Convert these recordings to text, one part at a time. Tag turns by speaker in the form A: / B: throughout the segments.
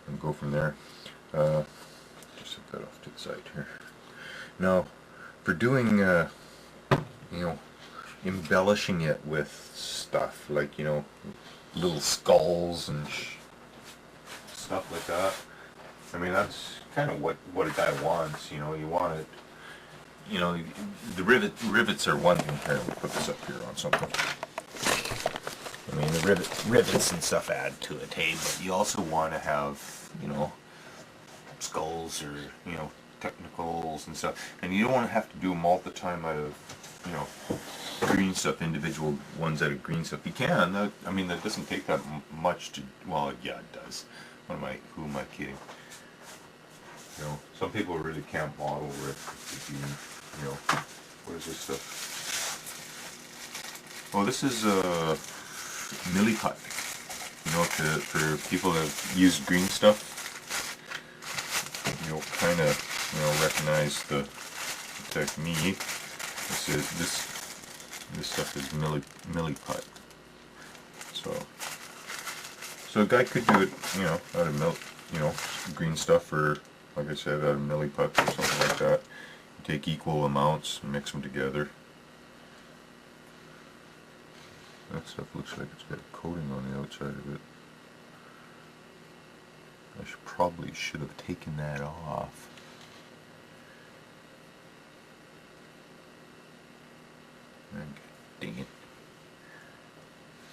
A: and go from there. Just set that off to the side here. Now, for doing, you know, embellishing it with stuff like, you know, little skulls and stuff like that. I mean, that's kind of what a guy wants. You know, you want it. You know, the rivets are one thing. Here, let me put this up here on something. I mean, the rivets and stuff add to it, hey. But you also want to have, you know, skulls or, you know, technicals and stuff, and you don't want to have to do them all the time out of, you know, green stuff, individual ones out of green stuff. You can. I mean, that doesn't take that much to. Well, yeah, it does. Who am I kidding? You know, some people really can't model if you know, what is this stuff? Oh, this is milliput. You know, for people that use green stuff, you'll kind of, you know, recognize the technique. This stuff is milliput. So a guy could do it, you know, out of you know, green stuff, or like I said, out of milliput or something like that. You take equal amounts and mix them together. That stuff looks like it's got a coating on the outside of it. I probably should have taken that off. Dang it.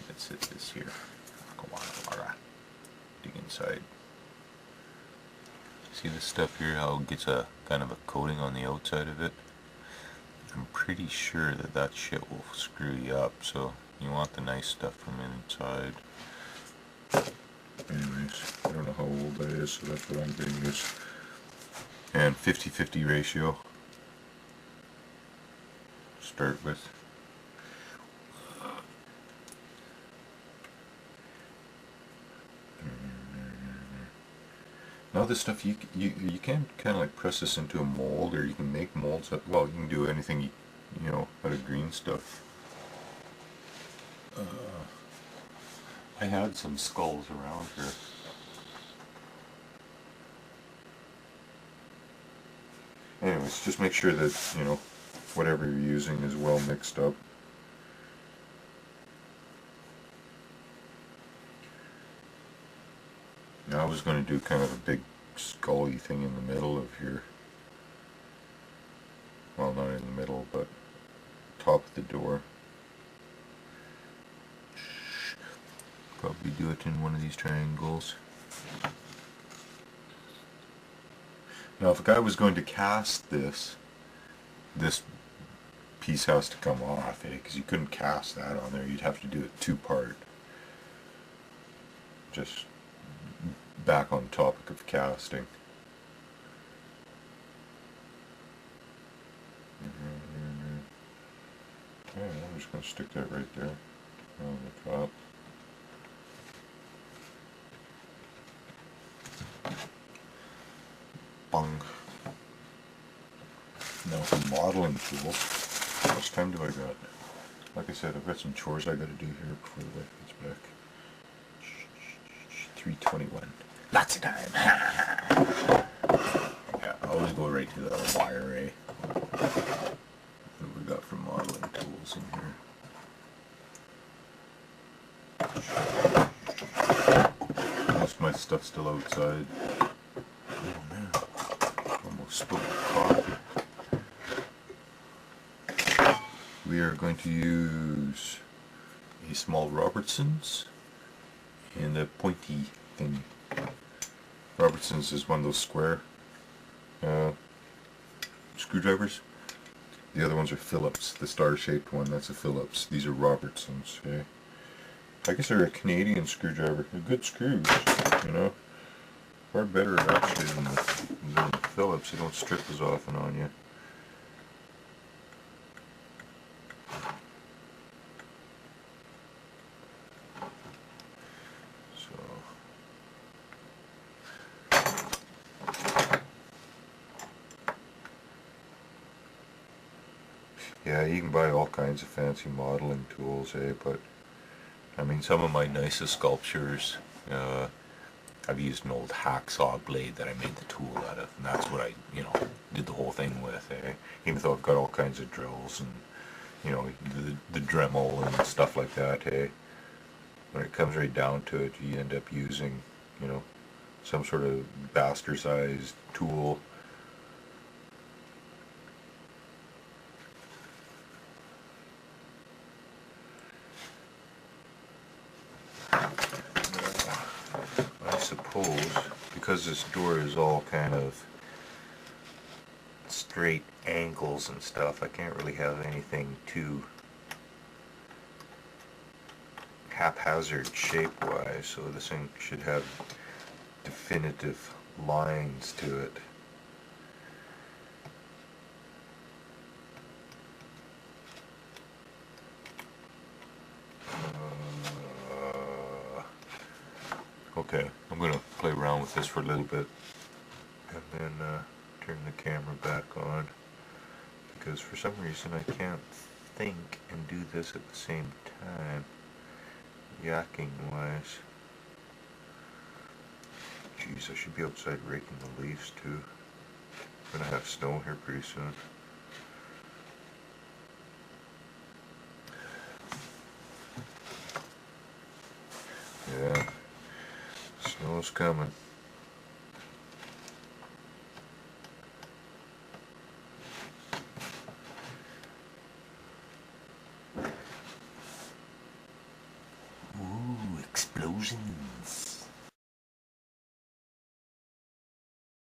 A: Let's hit this here. Come on, Laura. Dig inside. See this stuff here, how it gets a kind of a coating on the outside of it? I'm pretty sure that shit will screw you up, so you want the nice stuff from inside. Anyways, I don't know how old that is, so that's what I'm getting this. And 50-50 ratio. Start with. Now this stuff, you can kind of like press this into a mold, or you can make molds. Well, you can do anything, you know, out of green stuff. I had some skulls around here. Anyways, just make sure that, you know, whatever you're using is well mixed up. Now I was going to do kind of a big scully thing in the middle of here. Well, not in the middle, but top of the door. Probably do it in one of these triangles. Now if a guy was going to cast this piece has to come off, because you couldn't cast that on there. You'd have to do it two-part. Just back on the topic of casting. Okay, I'm just going to stick that right there on the top. Bung. Now for modeling tools, how much time do I got? Like I said, I've got some chores I got to do here before the wife gets back. 3:21. Lots of time. Yeah, I always go right to the wire array. What we got for modeling tools in here? Most of my stuff's still outside. Oh man, almost spilled the coffee. We are going to use a small Robertson's and a pointy thing. Robertson's is one of those square screwdrivers. The other ones are Phillips. The star-shaped one, that's a Phillips. These are Robertson's. Okay? I guess they're a Canadian screwdriver. They're good screws, you know. Far better actually than the Phillips. They don't strip as often on you. Yeah, you can buy all kinds of fancy modeling tools, but I mean, some of my nicest sculptures, I've used an old hacksaw blade that I made the tool out of, and that's what I, did the whole thing with. Even though I've got all kinds of drills and, the Dremel and stuff like that. When it comes right down to it, you end up using, some sort of bastardized tool. I suppose because this door is all kind of straight angles and stuff, I can't really have anything too haphazard shape-wise, so this thing should have definitive lines to it. Okay, I'm going to play around with this for a little bit and then turn the camera back on, because for some reason I can't think and do this at the same time, yakking wise. Jeez, I should be outside raking the leaves too. We're going to have snow here pretty soon. Yeah, snow's coming. Ooh, explosions.